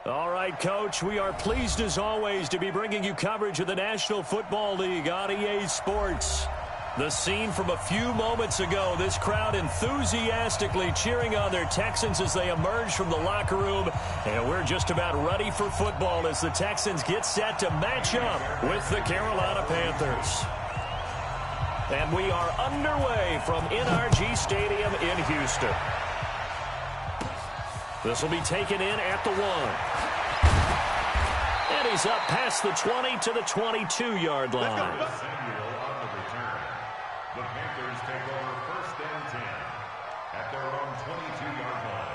All right, Coach, we are pleased as always to be bringing you coverage of the National Football League on EA Sports. The scene from a few moments ago, this crowd enthusiastically cheering on their Texans as they emerge from the locker room. And we're just about ready for football as the Texans get set to match up with the Carolina Panthers. And we are underway from NRG Stadium in Houston. This will be taken in at the 1. And he's up past the 20 to the 22-yard line. The Panthers take over 1st and 10 at their own 22-yard line.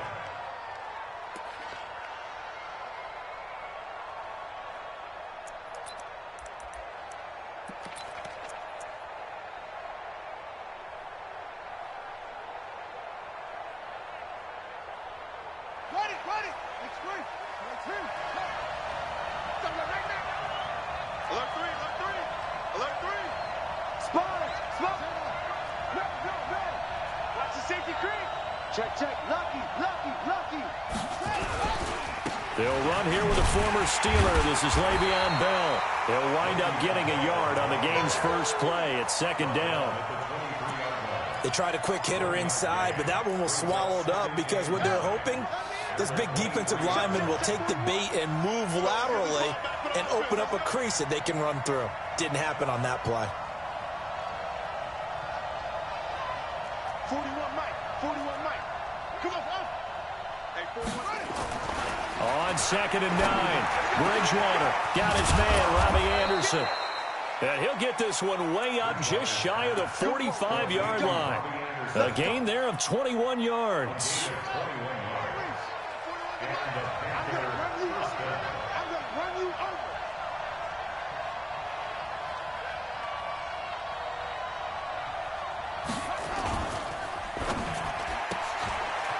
They'll run here with a former Steeler. This is Le'Veon Bell. They'll wind up getting a yard on the game's first play. It's 2nd down. They tried a quick hitter inside, but that one was swallowed up because what they're hoping, this big defensive lineman will take the bait and move laterally and open up a crease that they can run through. Didn't happen on that play. 41 Mike. Come on, hey, 41 Mike. On 2nd and 9, Bridgewater got his man, Robbie Anderson. And he'll get this one way up just shy of the 45-yard line. A gain there of 21 yards.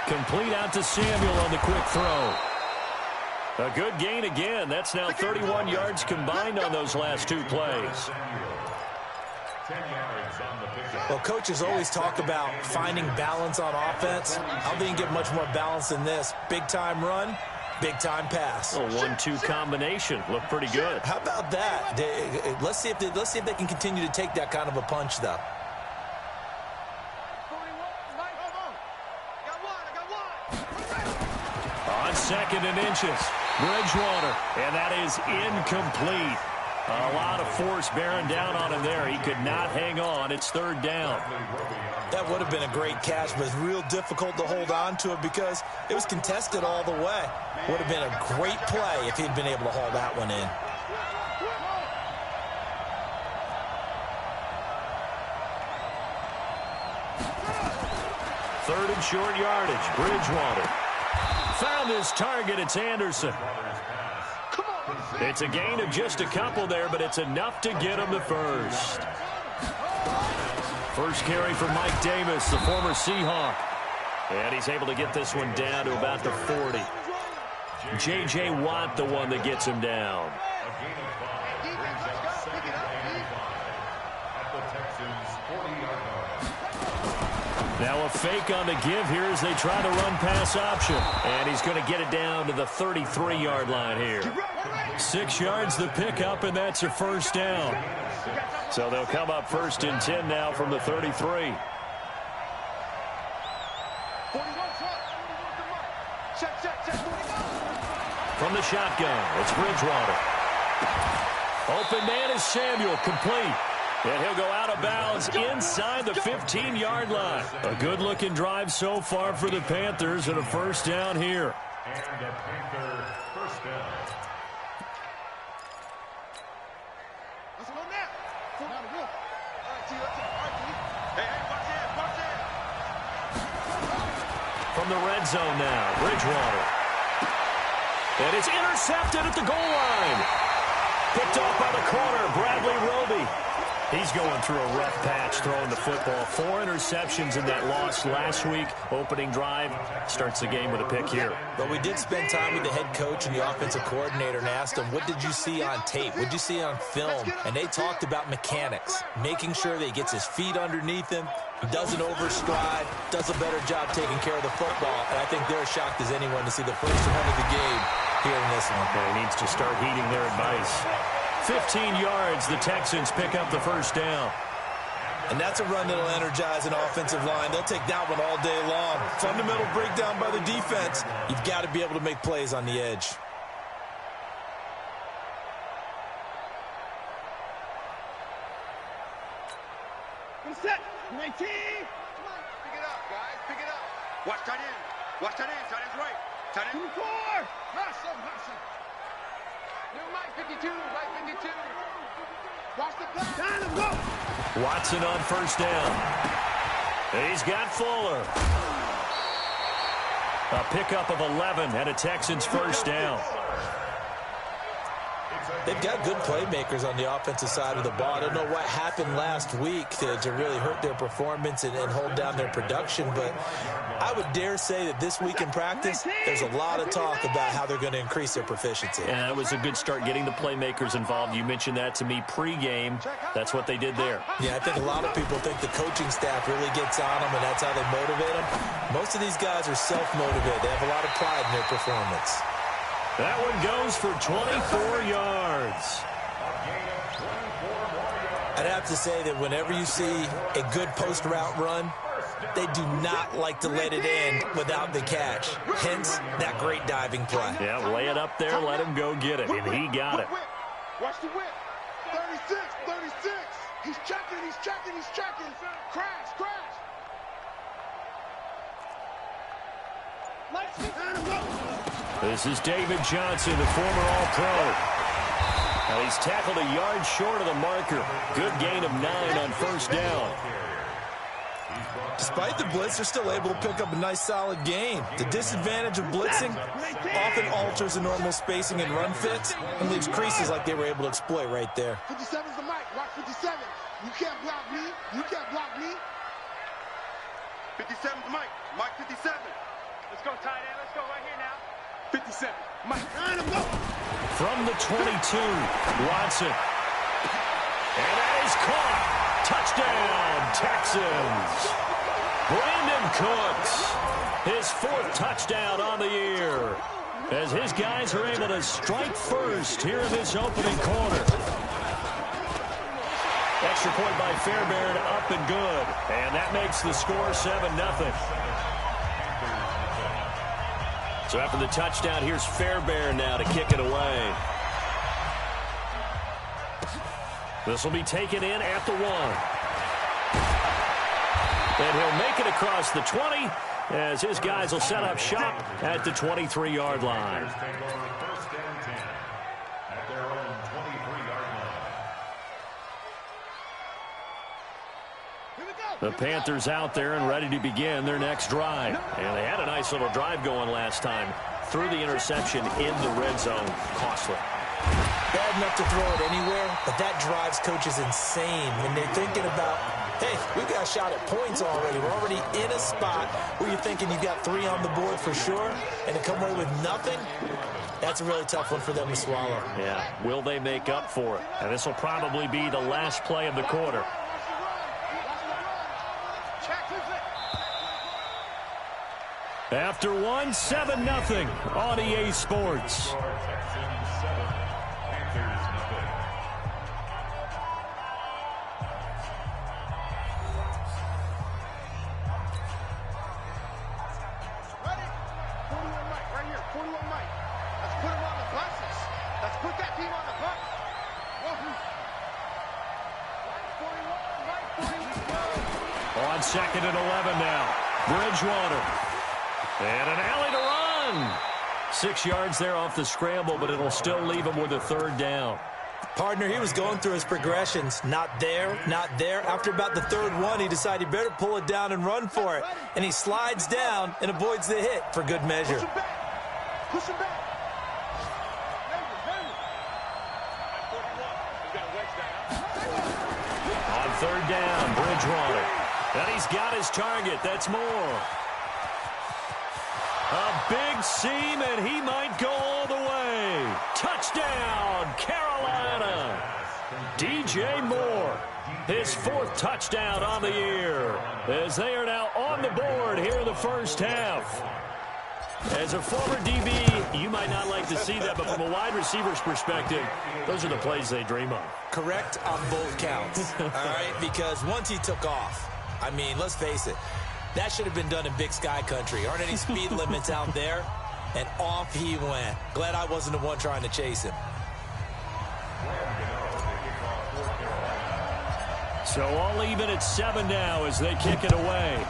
Complete out to Samuel on the quick throw. A good gain again. That's now 31 yards combined on those last 2 plays. Well, coaches always talk about finding balance on offense. I don't think you get much more balance than this. Big-time run, big-time pass. A 1-2 combination. Looked pretty good. How about that? Let's see if they can continue to take that kind of a punch, though. On 2nd and inches, Bridgewater, and that is incomplete. A lot of force bearing down on him there. He could not hang on. It's 3rd down. That would have been a great catch, but it's real difficult to hold on to it because it was contested all the way. Would have been a great play if he'd been able to haul that one in. Third and short yardage, Bridgewater. Found his target, it's Anderson. It's a gain of just a couple there, but it's enough to get him the first. First carry for Mike Davis, the former Seahawk. And he's able to get this one down to about the 40. J.J. Watt, the one that gets him down. Now a fake on the give here as they try to run pass option. And he's going to get it down to the 33-yard line here. 6 yards the pickup, and that's a 1st down. So they'll come up 1st and 10 now from the 33. From the shotgun, it's Bridgewater. Open man is Samuel, complete. And he'll go out of bounds inside the 15-yard line. A good-looking drive so far for the Panthers, and a 1st down here. And a Panther 1st down. From the red zone now, Bridgewater. And it's intercepted at the goal line. Picked off by the corner, Bradley Roby. He's going through a rough patch throwing the football. 4 interceptions in that loss last week. Opening drive starts the game with a pick here. But we did spend time with the head coach and the offensive coordinator and asked them, what did you see on tape? What did you see on film? And they talked about mechanics, making sure that he gets his feet underneath him, he doesn't overstride, does a better job taking care of the football. And I think they're as shocked as anyone to see the first run of the game here in this one. Yeah, he needs to start heeding their advice. 15 yards, the Texans pick up the first down. And that's a run that'll energize an offensive line. They'll take that one all day long. Fundamental breakdown by the defense. You've got to be able to make plays on the edge. Set. 19. Pick it up, guys. Pick it up. Watch tight end. Watch tight end. Tight end's right. Tight end. 4. Hustle. New Mike 52. Right 52. Watch the play. Time to go. Watson on first down. He's got Fuller. A pickup of 11 and a Texans first down. They've got good playmakers on the offensive side of the ball. I don't know what happened last week to really hurt their performance and hold down their production, but I would dare say that this week in practice, there's a lot of talk about how they're going to increase their proficiency. And that was a good start getting the playmakers involved. You mentioned that to me pregame. That's what they did there. Yeah, I think a lot of people think the coaching staff really gets on them, and that's how they motivate them. Most of these guys are self-motivated. They have a lot of pride in their performance. That one goes for 24 yards. I'd have to say that whenever you see a good post route run, they do not like to let it end without the catch. Hence, that great diving play. Yeah, lay it up there, let him go get it, and he got it. Watch the whip. 36. He's checking. Crash. This is David Johnson, the former All-Pro. Now he's tackled a yard short of the marker. Good gain of 9 on first down. Despite the blitz, they're still able to pick up a nice, solid gain. The disadvantage of blitzing often alters the normal spacing and run fits and leaves creases like they were able to exploit right there. 57's the mic. Watch 57. You can't block me. 57's the mic. Mike 57. Let's go, tight end. Let's go right here now. 57. Mike. From the 22, Watson. And that is caught. Touchdown, Texans. Brandon Cooks, his 4th touchdown on the year, as his guys are able to strike first here in this opening quarter. Extra point by Fairbairn, up and good. And that makes the score 7-0. So after the touchdown, here's Fairbairn now to kick it away. This will be taken in at the 1. And he'll make it across the 20 as his guys will set up shop at the 23-yard line. First and 10 at their own 23-yard line. The Panthers out there and ready to begin their next drive. And they had a nice little drive going last time. Threw the interception in the red zone. Costly. Bad enough to throw it anywhere, but that drives coaches insane when they're thinking about, hey, we've got a shot at points already. We're already in a spot where you're thinking you've got 3 on the board for sure, and to come away with nothing, that's a really tough one for them to swallow. Yeah, will they make up for it? And this will probably be the last play of the quarter. After 1, 7-0 on EA Sports. On 2nd and 11 now. Bridgewater. And an alley to run. 6 yards there off the scramble, but it'll still leave him with a 3rd down. Partner, he was going through his progressions. Not there, not there. After about the 3rd one, he decided he better pull it down and run for it. And he slides down and avoids the hit for good measure. Push him back. On 3rd down, Bridgewater. And he's got his target. That's more. A big seam, and he might go all the way. Touchdown, Carolina. DJ Moore, his 4th touchdown on the year, as they are now on the board here in the first half. As a former DB, you might not like to see that, but from a wide receiver's perspective, those are the plays they dream of. Correct on both counts, all right? Because once he took off, I mean, let's face it, that should have been done in Big Sky country. Aren't any speed limits out there? And off he went. Glad I wasn't the one trying to chase him. So all even at 7 now as they kick it away.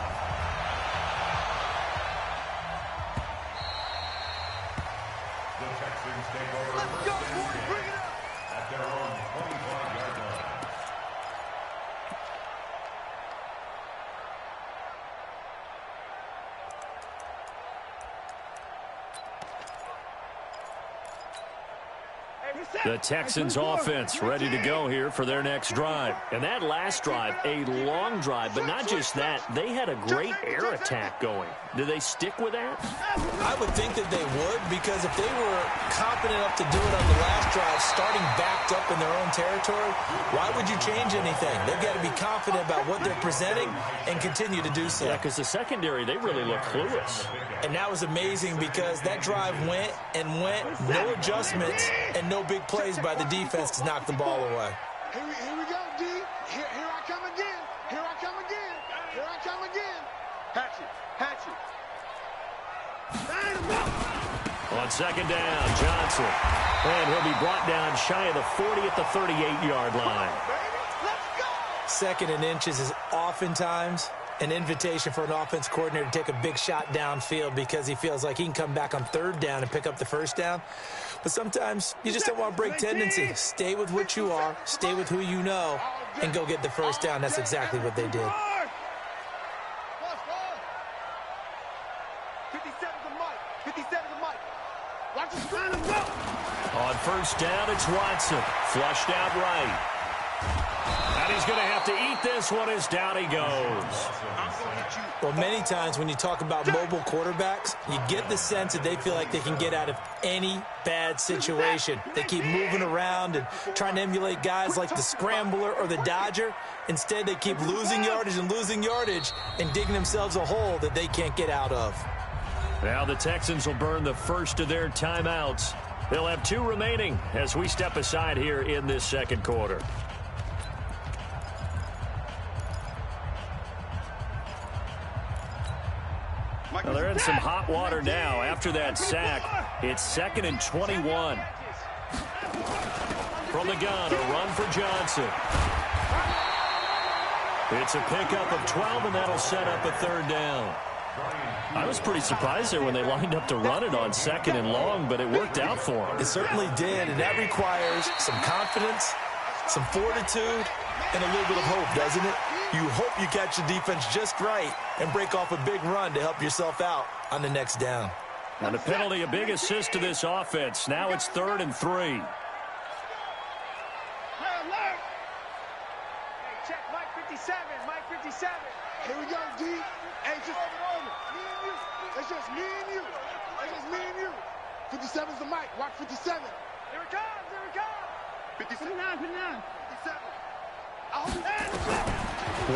Let's go, boys. Bring it up. At their own 25-yard line. The Texans offense ready to go here for their next drive. And that last drive, a long drive, but not just that. They had a great air attack going. Do they stick with that? I would think that they would, because if they were confident enough to do it on the last drive, starting backed up in their own territory, why would you change anything? They've got to be confident about what they're presenting and continue to do so. Yeah, because the secondary, they really look clueless. And that was amazing because that drive went and went, no adjustments and no big plays by the defense to knock the ball away. Here we go, D. Here I come again. Here I come again. Here I come again. Hatchet. On second down, Johnson. And he'll be brought down shy of the 40 at the 38-yard line. Let's go. Second and inches is oftentimes an invitation for an offense coordinator to take a big shot downfield because he feels like he can come back on third down and pick up the first down. But sometimes you just don't want to break tendency. Stay with what you are, stay with who you know, and go get the first down. That's exactly what they did. 57's the mic. 57's the mic. Watch the screen and go. On first down, it's Watson. Flushed out right. And he's going to have to eat this one as down he goes. Well, many times when you talk about mobile quarterbacks, you get the sense that they feel like they can get out of any bad situation. They keep moving around and trying to emulate guys like the Scrambler or the Dodger. Instead, they keep losing yardage and digging themselves a hole that they can't get out of. Now the Texans will burn the first of their timeouts. They'll have 2 remaining as we step aside here in this second quarter. Well, they're in some hot water now after that sack. It's 2nd and 21. From the gun, a run for Johnson. It's a pickup of 12, and that'll set up a third down. I was pretty surprised there when they lined up to run it on 2nd and long, but it worked out for them. It certainly did, and that requires some confidence, some fortitude, and a little bit of hope, doesn't it? You hope you catch the defense just right and break off a big run to help yourself out on the next down. And a penalty, a big assist to this offense. Now it's 3rd and 3. Hey, check Mike 57. Mike 57. Here we go, D. Hey, just me and you. It's just me and you. It's just me and you. 57's the mic. Watch 57. Here it comes. Here it comes. 57. 59. 57.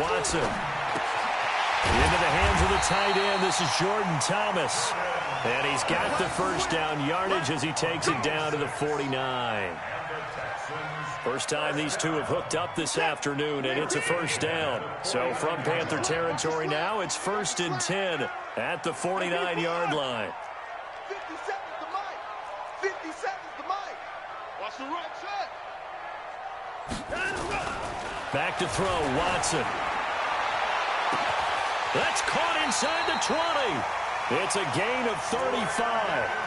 Watson. Into the hands of the tight end. This is Jordan Thomas. And he's got the first down yardage as he takes it down to the 49. First time these two have hooked up this afternoon, and it's a first down. So from Panther territory now, it's 1st and 10 at the 49-yard line. 57's the mic. 57's the mic. Watch the right side. Back to throw, Watson. That's caught inside the 20. It's a gain of 35.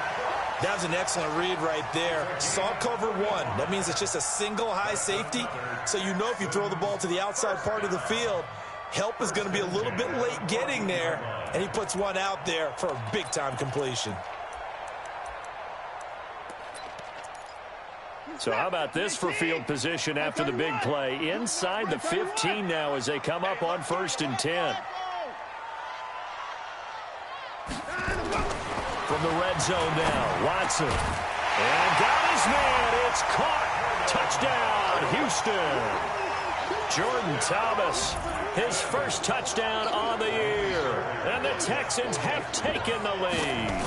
That was an excellent read right there. Saw cover 1. That means it's just a single high safety. So you know if you throw the ball to the outside part of the field, help is going to be a little bit late getting there. And he puts one out there for a big-time completion. So how about this for field position after the big play? Inside the 15 now as they come up on 1st and 10. From the red zone now, Watson. And got his man. It's caught. Touchdown, Houston. Jordan Thomas, his first touchdown on the year. And the Texans have taken the lead.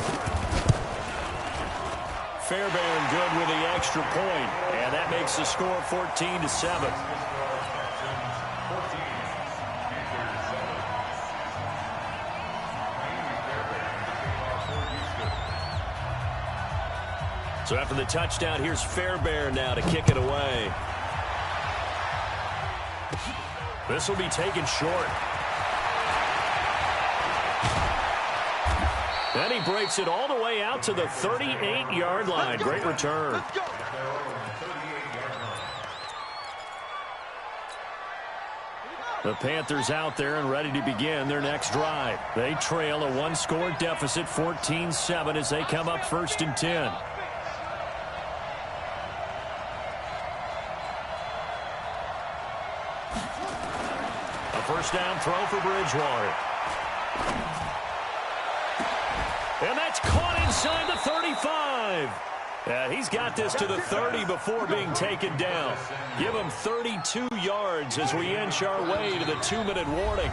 Fairbairn good with the extra point, and that makes the score 14-7. So after the touchdown, here's Fairbairn now to kick it away. This will be taken short. Then he breaks it all the way out to the 38-yard line. Great return. The Panthers out there and ready to begin their next drive. They trail a one-score deficit, 14-7, as they come up 1st and 10. First down throw for Bridgewater. And that's caught inside the 35. He's got this to the 30 before being taken down. Give him 32 yards as we inch our way to the 2-minute warning.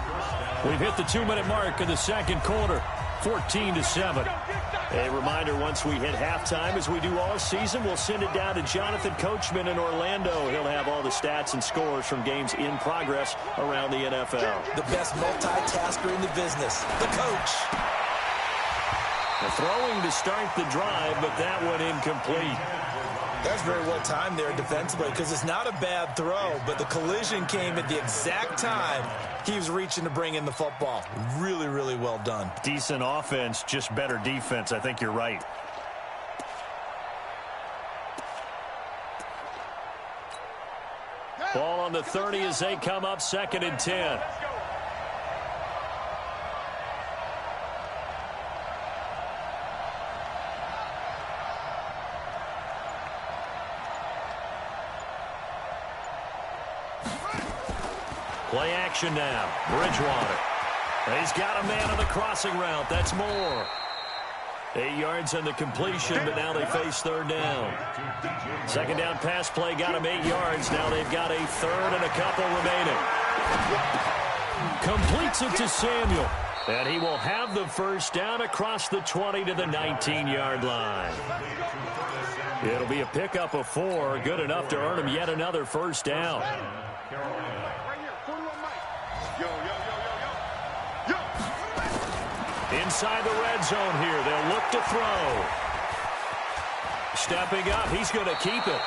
We've hit the 2-minute mark in the second quarter, 14-7. A reminder, once we hit halftime, as we do all season, we'll send it down to Jonathan Coachman in Orlando. He'll have all the stats and scores from games in progress around the NFL. The best multitasker in the business, the coach. The throwing to start the drive, but that one incomplete. That's very well timed there defensively, because it's not a bad throw, but the collision came at the exact time he was reaching to bring in the football. Really, really well done. Decent offense, just better defense. I think you're right. Ball on the 30 as they come up 2nd and 10. Play action now. Bridgewater. He's got a man on the crossing route. That's more. 8 yards on the completion, but now they face 3rd down. 2nd down pass play got him 8 yards. Now they've got a 3rd and a couple remaining. Completes it to Samuel. And he will have the first down across the 20 to the 19-yard line. It'll be a pickup of 4. Good enough to earn him yet another first down. Inside the red zone here. They'll look to throw. Stepping up. He's going to keep it.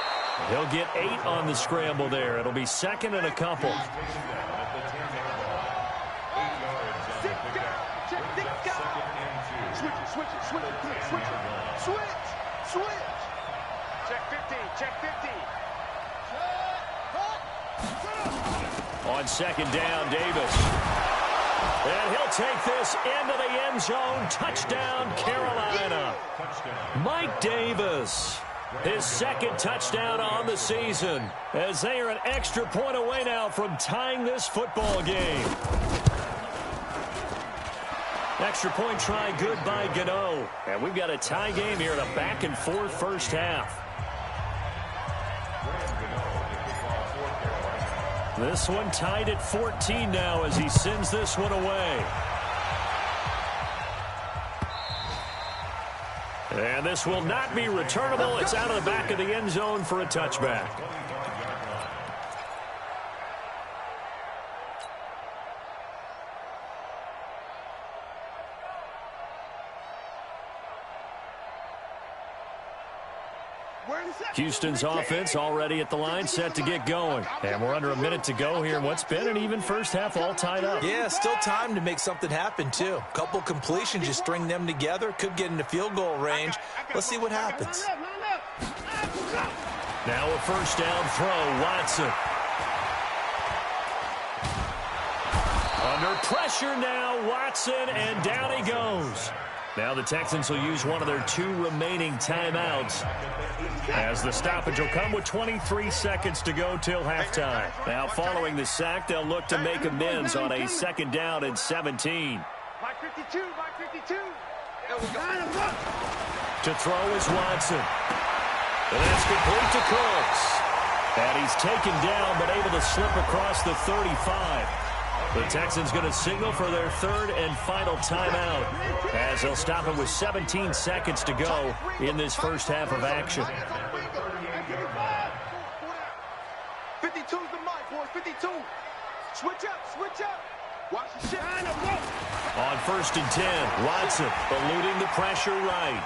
He'll get 8 on the scramble there. It'll be 2nd and a couple. Switch. Check 15. Check 15. On 2nd down, Davis. And he'll take this into the end zone. Touchdown, Carolina. Mike Davis, his 2nd touchdown on the season, as they are an extra point away now from tying this football game. Extra point try good by Gano. And we've got a tie game here in a back-and-forth first half. This one tied at 14 now as he sends this one away. And this will not be returnable. It's out of the back of the end zone for a touchback. Houston's offense already at the line, set to get going. And we're under a minute to go here. What's been an even first half, all tied up. Yeah, still time to make something happen, too. Couple completions, you string them together, could get into field goal range. Let's see what happens. Now a first down throw, Watson. Under pressure now, Watson, and down he goes. Now the Texans will use one of their 2 remaining timeouts, as the stoppage will come with 23 seconds to go till halftime. Now following the sack, they'll look to make amends on a 2nd down and 17. By 52. To throw is Watson. And that's complete to Cooks. And he's taken down, but able to slip across the 35. The Texans going to signal for their third and final timeout as they'll stop it with 17 seconds to go in this first half of action. 52's the mic, boys. 52. Switch up. Watch the shit. On 1st and 10, Watson eluding the pressure right.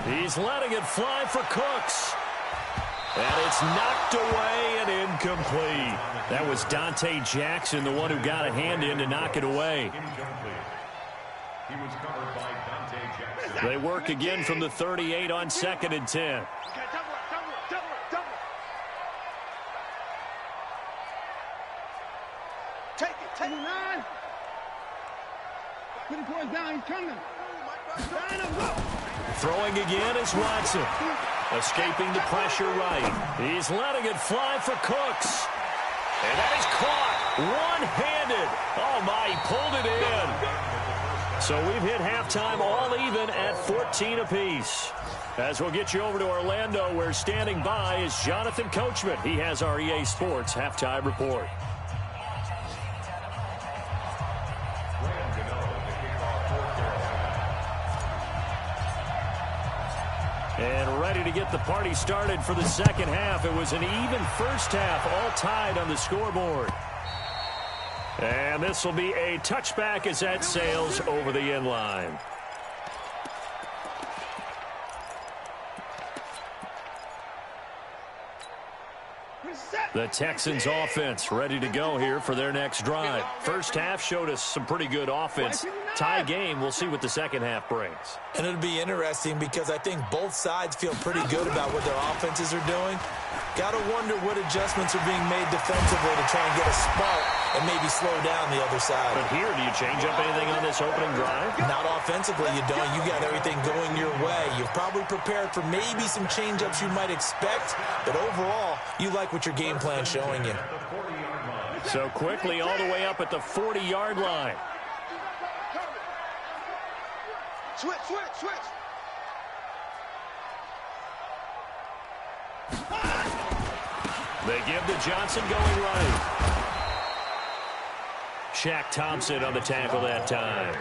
He's letting it fly for Cooks. And it's knocked away and incomplete. That was Dante Jackson, the one who got a hand in to knock it away. He was covered by Dante Jackson. They work again from the 38 on 2nd and 10. Take it. 9. Put the down. He's coming. Throwing again is Watson. Escaping the pressure right. He's letting it fly for Cooks. And that is caught one-handed. Oh, my, he pulled it in. So we've hit halftime all even at 14 apiece. As we'll get you over to Orlando, where standing by is Jonathan Coachman. He has our EA Sports halftime report. And ready to get the party started for the second half. It was an even first half, all tied on the scoreboard. And this will be a touchback as that sails over the end line. The Texans offense ready to go here for their next drive. First half showed us some pretty good offense. Tie game, we'll see what the second half brings. And it'll be interesting because I think both sides feel pretty good about what their offenses are doing. Got to wonder what adjustments are being made defensively to try and get a spark and maybe slow down the other side. But here, do you change up anything on this opening drive? Not offensively, you don't. You got everything going your way. You've probably prepared for maybe some change-ups you might expect, but overall, you like what your game plan's showing you. So quickly all the way up at the 40-yard line. Switch. They give to Johnson going right. Shaq Thompson on the tackle that time.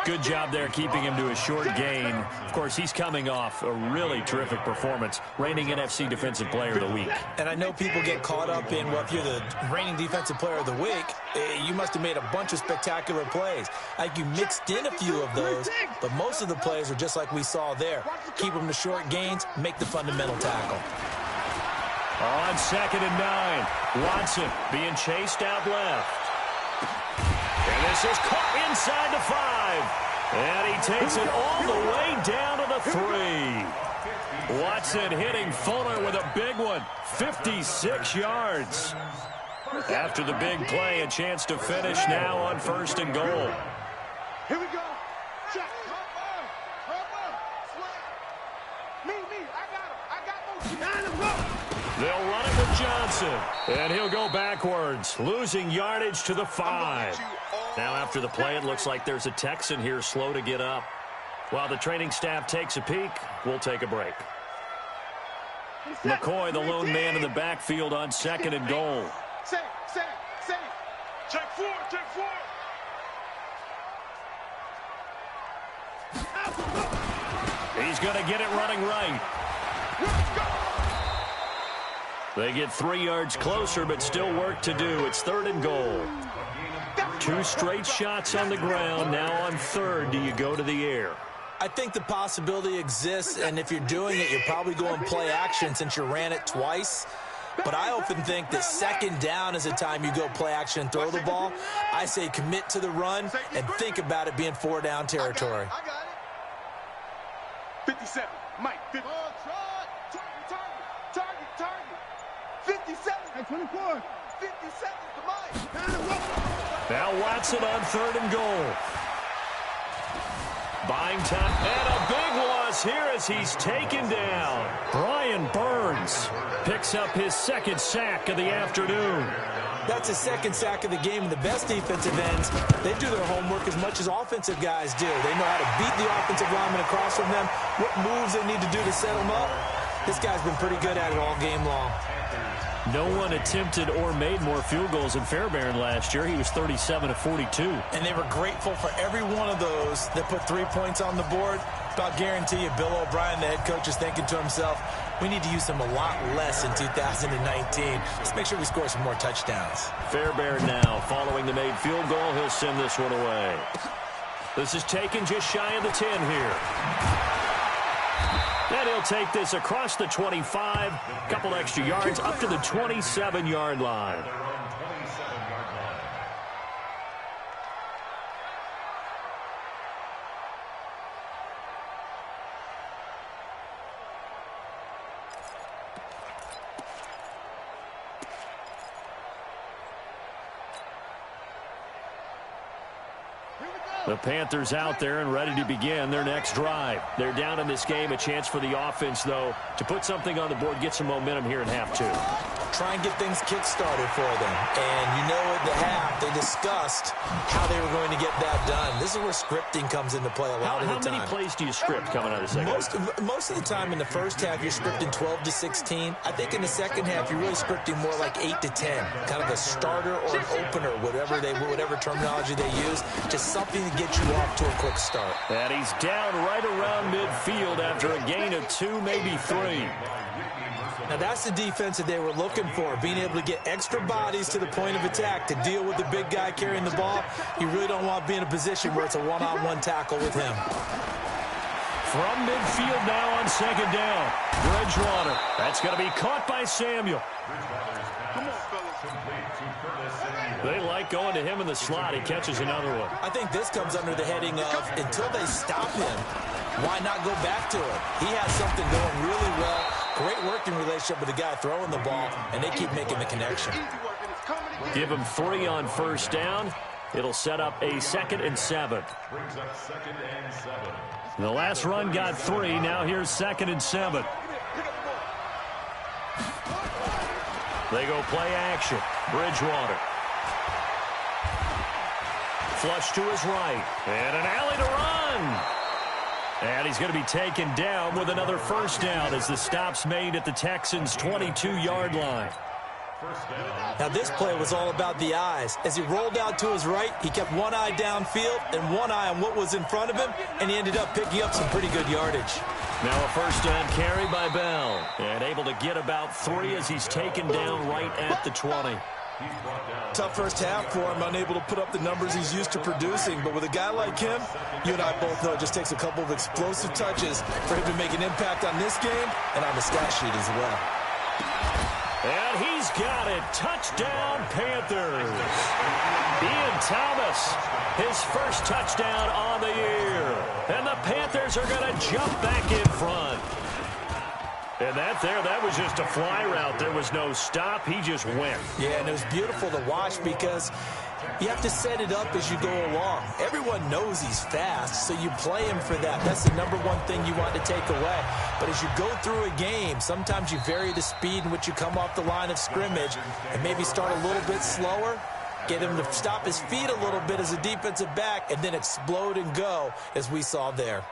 Good job there keeping him to a short gain. Of course, he's coming off a really terrific performance, reigning NFC Defensive Player of the Week. And I know people get caught up in, well, if you're the reigning Defensive Player of the Week, you must have made a bunch of spectacular plays. Like you mixed in a few of those, but most of the plays are just like we saw there. Keep them to short gains, make the fundamental tackle. On 2nd and 9, Watson being chased out left. And this is caught inside the 5. And he takes it all the way down to the 3. Watson hitting Fuller with a big one, 56 yards. After the big play, a chance to finish now on 1st and goal. Here we go. Check. Me. I got him. They'll run it with Johnson. And he'll go backwards, losing yardage to the 5. Now after the play, it looks like there's a Texan here slow to get up. While the training staff takes a peek, we'll take a break. McCoy, the lone man in the backfield on 2nd and goal. Same. Check 4. He's going to get it running right. They get 3 yards closer, but still work to do. It's 3rd and goal. 2 straight shots on the ground. Now on 3rd, do you go to the air? I think the possibility exists, and if you're doing it, you're probably going play action since you ran it twice. But I often think that 2nd down is the time you go play action and throw the ball. I say commit to the run and think about it being 4 down territory. I got it. 57. Mike. 50. Target. 57. 24. 57 to Mike. Now Watson on 3rd and goal. Buying time. And a big loss here as he's taken down. Brian Burns picks up his 2nd sack of the afternoon. That's his 2nd sack of the game, and the best defensive ends, they do their homework as much as offensive guys do. They know how to beat the offensive lineman across from them, what moves they need to do to set them up. This guy's been pretty good at it all game long. No one attempted or made more field goals than Fairbairn last year. He was 37 of 42. And they were grateful for every one of those that put 3 points on the board. I'll guarantee you Bill O'Brien, the head coach, is thinking to himself, we need to use them a lot less in 2019. Let's make sure we score some more touchdowns. Fairbairn now following the made field goal. He'll send this one away. This is taken just shy of the 10 here. And he'll take this across the 25, a couple extra yards, up to the 27-yard line. The Panthers out there and ready to begin their next drive. They're down in this game. A chance for the offense, though, to put something on the board, get some momentum here in half two. Try and get things kick-started for them. And you know at the half, they discussed how they were going to get that done. This is where scripting comes into play a lot of the time. How many plays do you script coming out of the second half? Most of the time in the first half, you're scripting 12 to 16. I think in the second half, you're really scripting more like 8 to 10. Kind of a starter or an opener, whatever terminology they use. Just something to get you off to a quick start. And he's down right around midfield after a gain of 2, maybe 3. Now, that's the defense that they were looking for, being able to get extra bodies to the point of attack to deal with the big guy carrying the ball. You really don't want to be in a position where it's a one-on-one tackle with him. From midfield now on second down. Bridgewater. That's going to be caught by Samuel. They like going to him in the slot. He catches another one. I think this comes under the heading of until they stop him, why not go back to it? He has something going really well. Great working relationship with the guy throwing the ball, and they keep making the connection. Give him 3 on first down. It'll set up a 2nd and 7. The last run got 3. Now here's 2nd and 7. They go play action. Bridgewater. Flush to his right. And an alley to run. And he's going to be taken down with another first down as the stop's made at the Texans' 22-yard line. Now, this play was all about the eyes. As he rolled out to his right, he kept one eye downfield and one eye on what was in front of him, and he ended up picking up some pretty good yardage. Now a first down carry by Bell. And able to get about 3 as he's taken down right at the 20. Tough first half for him, unable to put up the numbers he's used to producing. But with a guy like him, you and I both know it just takes a couple of explosive touches for him to make an impact on this game and on the stat sheet as well. And he's got it. Touchdown, Panthers. Ian Thomas, his first touchdown on the year. And the Panthers are going to jump back in front. And that was just a fly route. There was no stop. He just went. Yeah, and it was beautiful to watch because you have to set it up as you go along. Everyone knows he's fast, so you play him for that. That's the #1 thing you want to take away. But as you go through a game, sometimes you vary the speed in which you come off the line of scrimmage and maybe start a little bit slower, get him to stop his feet a little bit as a defensive back, and then explode and go as we saw there.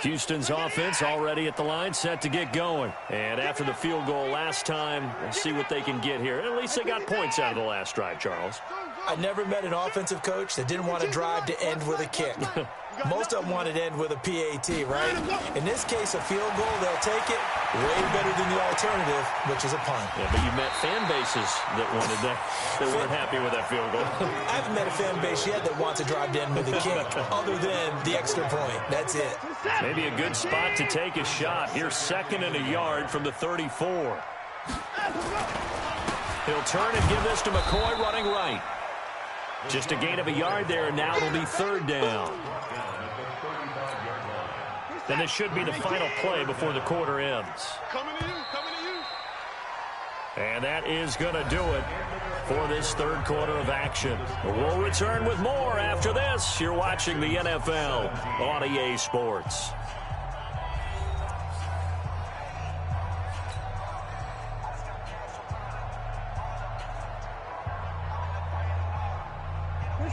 Houston's offense already at the line, set to get going. And after the field goal last time, we'll see what they can get here. At least they got points out of the last drive, Charles. I never met an offensive coach that didn't want to drive to end with a kick. Most of them wanted to end with a PAT, right? In this case, a field goal, they'll take it. Way better than the alternative, which is a punt. Yeah, but you met fan bases that wanted that, that weren't happy with that field goal. I haven't met a fan base yet that wants to drive to end with a kick, other than the extra point. That's it. Maybe a good spot to take a shot. Here's 2nd and a yard from the 34. He'll turn and give this to McCoy running right. Just a gain of a yard there, and now it'll be 3rd down. Then it should be the final play before the quarter ends. And that is going to do it for this 3rd quarter of action. We'll return with more after this. You're watching the NFL on EA Sports.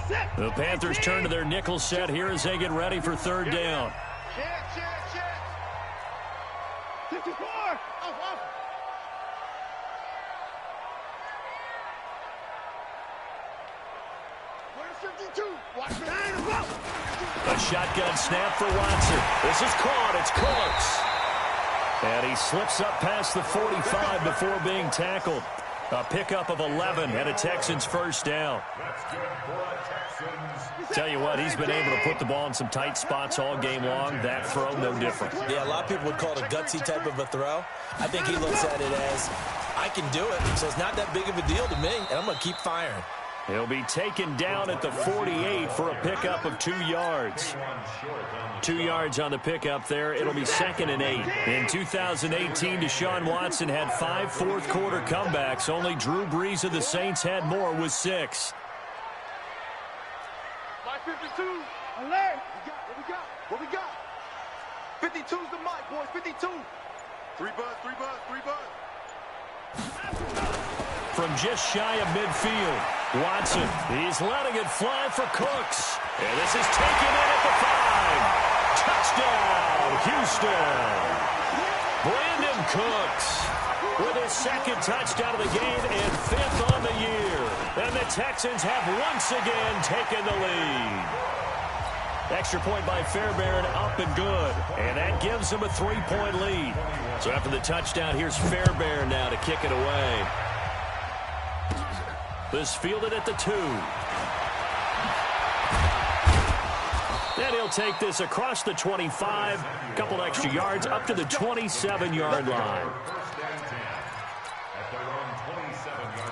The Panthers turn to their nickel set here as they get ready for third down. Check. 54. Off. Where's 52? Watch behind him. A shotgun snap for Watson. This is caught. It's Cooks. And he slips up past the 45 before being tackled. A pickup of 11 and a Texans first down. Tell you what, he's been able to put the ball in some tight spots all game long. That throw, no different. Yeah, a lot of people would call it a gutsy type of a throw. I think he looks at it as, I can do it, so it's not that big of a deal to me, and I'm going to keep firing. He'll be taken down at the 48 for a pickup of 2 yards. 2 yards on the pickup there. It'll be 2nd and 8. In 2018, Deshaun Watson had 5 fourth-quarter comebacks. Only Drew Brees of the Saints had more with 6. My 52. Alert. What we got? 52's the mic, boys. 52. 3 buzz. From just shy of midfield, Watson, he's letting it fly for Cooks. And this is taken in at the 5. Touchdown, Houston. Brandon Cooks with his 2nd touchdown of the game and 5th on the year. And the Texans have once again taken the lead. Extra point by Fairbairn, up and good. And that gives them a 3-point lead. So after the touchdown, here's Fairbairn now to kick it away. This fielded at the 2. Then he'll take this across the 25. A couple extra yards up to the 27-yard line. First and 10 at their own 27-yard line.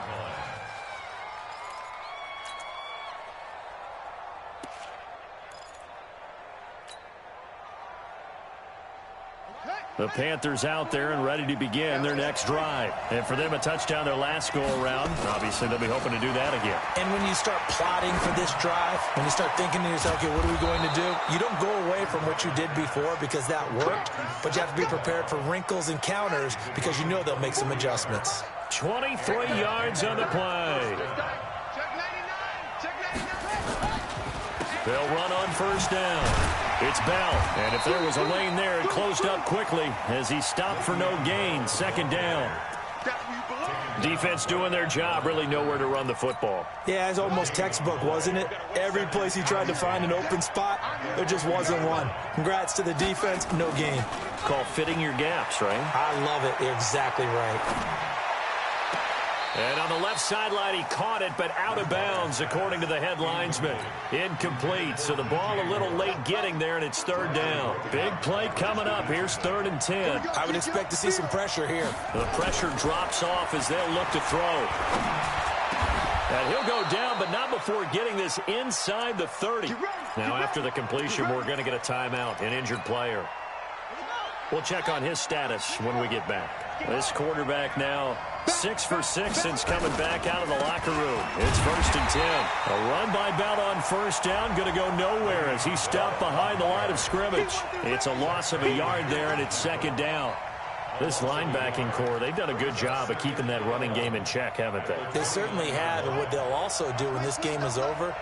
The Panthers out there and ready to begin their next drive. And for them, a touchdown their last go-around. Obviously, they'll be hoping to do that again. And when you start plotting for this drive, when you start thinking to yourself, okay, what are we going to do? You don't go away from what you did before because that worked, but you have to be prepared for wrinkles and counters because you know they'll make some adjustments. 23 yards on the play. Check 99. They'll run on first down. It's Bell, and if there was a lane there, it closed up quickly as he stopped for no gain. 2nd down. Defense doing their job, really nowhere to run the football. Yeah, it's almost textbook, wasn't it? Every place he tried to find an open spot, there just wasn't one. Congrats to the defense, no gain. Called fitting your gaps, right? I love it. You're exactly right. And on the left sideline, he caught it, but out of bounds, according to the head linesman. Incomplete, so the ball a little late getting there, and it's 3rd down. Big play coming up. Here's 3rd and 10. I would expect to see some pressure here. The pressure drops off as they'll look to throw. And he'll go down, but not before getting this inside the 30. Now, after the completion, we're going to get a timeout, an injured player. We'll check on his status when we get back. This quarterback now 6 for 6 since coming back out of the locker room. It's 1st and 10. A run by Bell on first down, going to go nowhere as he stopped behind the line of scrimmage. It's a loss of a yard there, and it's 2nd down. This linebacking core, they've done a good job of keeping that running game in check, haven't they? They certainly have, and what they'll also do when this game is over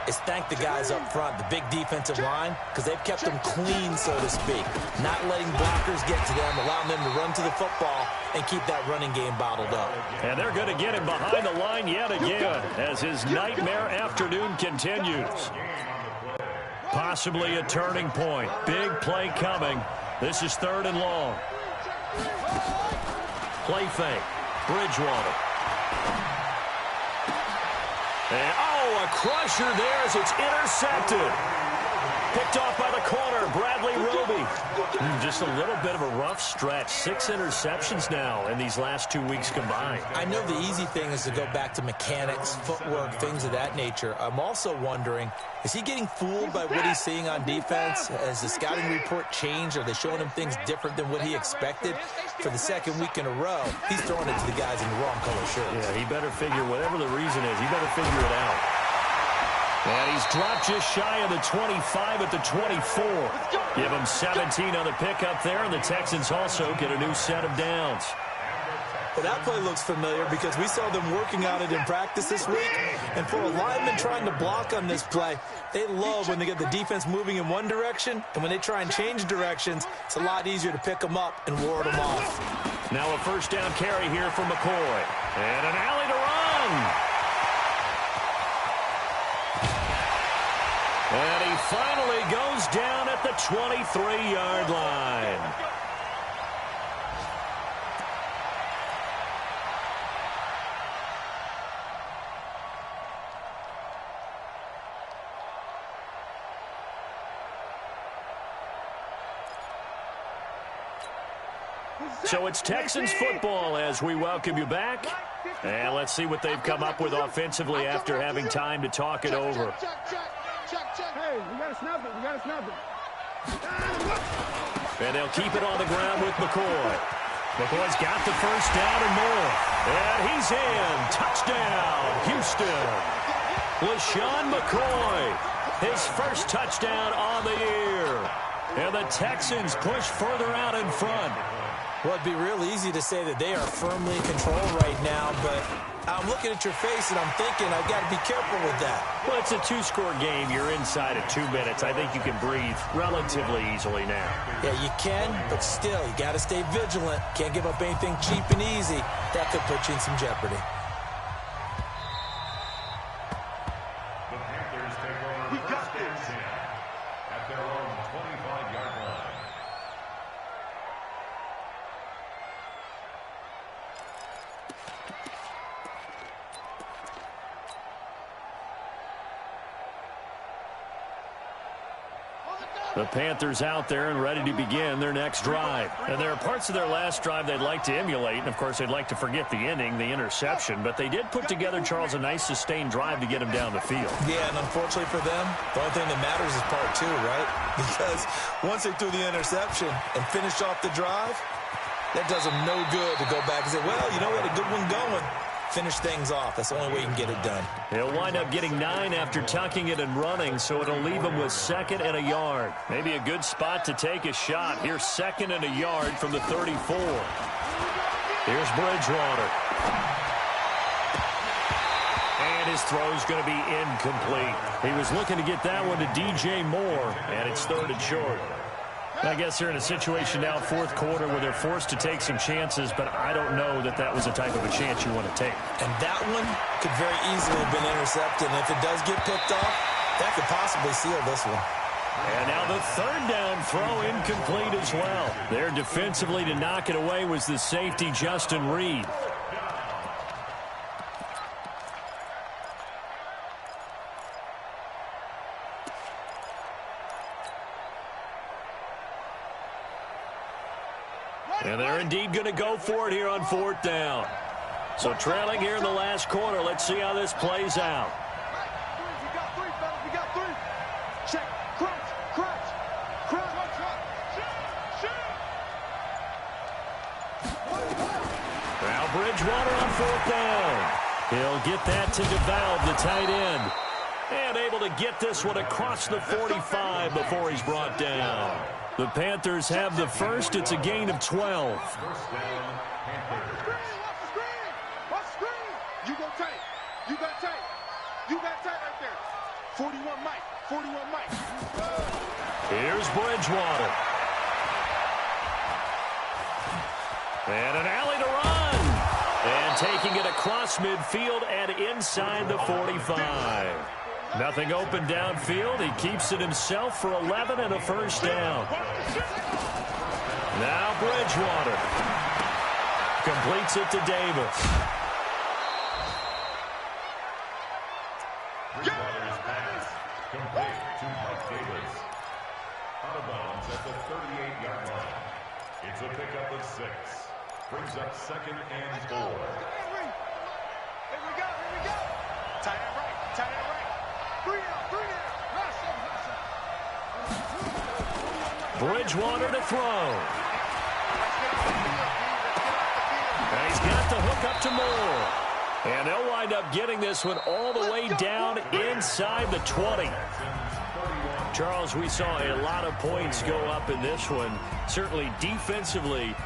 is thank the guys up front, the big defensive line, because they've kept them clean, so to speak. Not letting blockers get to them, allowing them to run to the football and keep that running game bottled up. And they're going to get him behind the line yet again as his nightmare afternoon continues. Possibly a turning point. Big play coming. This is 3rd and long. Play fake. Bridgewater. And, a crusher there as it's intercepted. Picked off by the corner, Bradley Roby. Just a little bit of a rough stretch. 6 interceptions now in these last 2 weeks combined. I know the easy thing is to go back to mechanics, footwork, things of that nature. I'm also wondering, is he getting fooled by what he's seeing on defense? Has the scouting report changed? Are they showing him things different than what he expected? For the 2nd week in a row, he's throwing it to the guys in the wrong color shirts. Yeah, he better figure, whatever the reason is, he better figure it out. And he's dropped just shy of the 25 at the 24. Give him 17 on the pickup there, and the Texans also get a new set of downs. Well, that play looks familiar because we saw them working on it in practice this week. And for a lineman trying to block on this play, they love when they get the defense moving in one direction, and when they try and change directions, it's a lot easier to pick them up and ward them off. Now a first down carry here for McCoy. And an alley to run. And he finally goes down at the 23-yard line. So it's Texans football as we welcome you back. And let's see what they've come up with offensively after having time to talk it over. Hey, you gotta snap it. You gotta snap it. And they'll keep it on the ground with McCoy. McCoy's got the first down and more. And he's in. Touchdown, Houston. LeSean McCoy, his first touchdown on the year. And the Texans push further out in front. Well, it'd be real easy to say that they are firmly in control right now, but I'm looking at your face and I'm thinking I've got to be careful with that. Well, it's a two-score game. You're inside of 2 minutes. I think you can breathe relatively easily now. Yeah, you can, but still, you got to stay vigilant. Can't give up anything cheap and easy. That could put you in some jeopardy. The Panthers take over first and 10 at their own 25-yard line. The Panthers out there and ready to begin their next drive. And there are parts of their last drive they'd like to emulate. And, of course, they'd like to forget the inning, the interception. But they did put together, Charles, a nice sustained drive to get them down the field. Yeah, and unfortunately for them, the only thing that matters is part two, right? Because once they threw the interception and finished off the drive, that does them no good to go back and say, well, you know, we had a good one going. Finish things off. That's the only way you can get it done. He'll wind up getting 9 after tucking it and running, so it'll leave him with 2nd and a yard. Maybe a good spot to take a shot. Here's 2nd and a yard from the 34. Here's Bridgewater. And his throw's going to be incomplete. He was looking to get that one to DJ Moore, and it's 3rd and short. I guess they're in a situation now, 4th quarter, where they're forced to take some chances, but I don't know that that was the type of a chance you want to take. And that one could very easily have been intercepted, and if it does get picked off, that could possibly seal this one. And now the 3rd down throw incomplete as well. There defensively to knock it away was the safety, Justin Reed. And they're indeed going to go for it here on 4th down. So trailing here in the last quarter. Let's see how this plays out. We got 3, fellas. We got 3. Check. Crunch. Crunch. Crunch. Shoot. Now Bridgewater on 4th down. He'll get that to DeValve, the tight end. And able to get this one across the 45 before he's brought down. The Panthers have the first. It's a gain of 12. First down, Panthers. Watch the screen. You go tight. You got tight. You got tight right there. 41 Mike. 41 Mike. Here's Bridgewater. And an alley to run. And taking it across midfield and inside the 45. Nothing open downfield. He keeps it himself for 11 and a first down. Now Bridgewater completes it to Davis. Bridgewater's pass complete to Mike Davis. Out of bounds at the 38-yard line. It's a pickup of 6. Brings up 2nd and 4. Here we go. Tight end right. Tight end right. 3 out. Bridgewater to throw. And he's got the hook up to Moore. And they'll wind up getting this one all the way down inside the 20. Charles, we saw a lot of points go up in this one. Certainly defensively,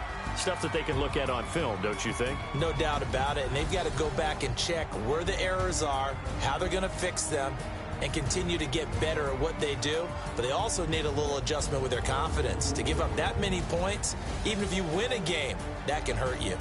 Stuff that they can look at on film, don't you think? No doubt about it. And they've got to go back and check where the errors are, how they're going to fix them, and continue to get better at what they do. But they also need a little adjustment with their confidence. To give up that many points, even if you win a game, that can hurt you.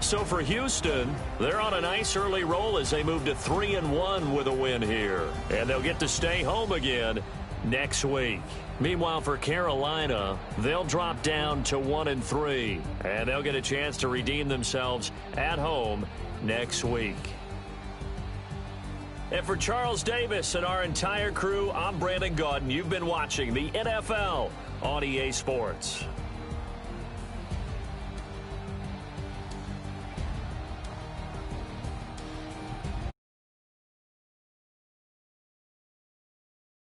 So for Houston, they're on a nice early roll as they move to 3-1 with a win here. And they'll get to stay home again next week. Meanwhile, for Carolina, they'll drop down to 1-3. And they'll get a chance to redeem themselves at home next week. And for Charles Davis and our entire crew, I'm Brandon Gaudin. You've been watching the NFL on EA Sports.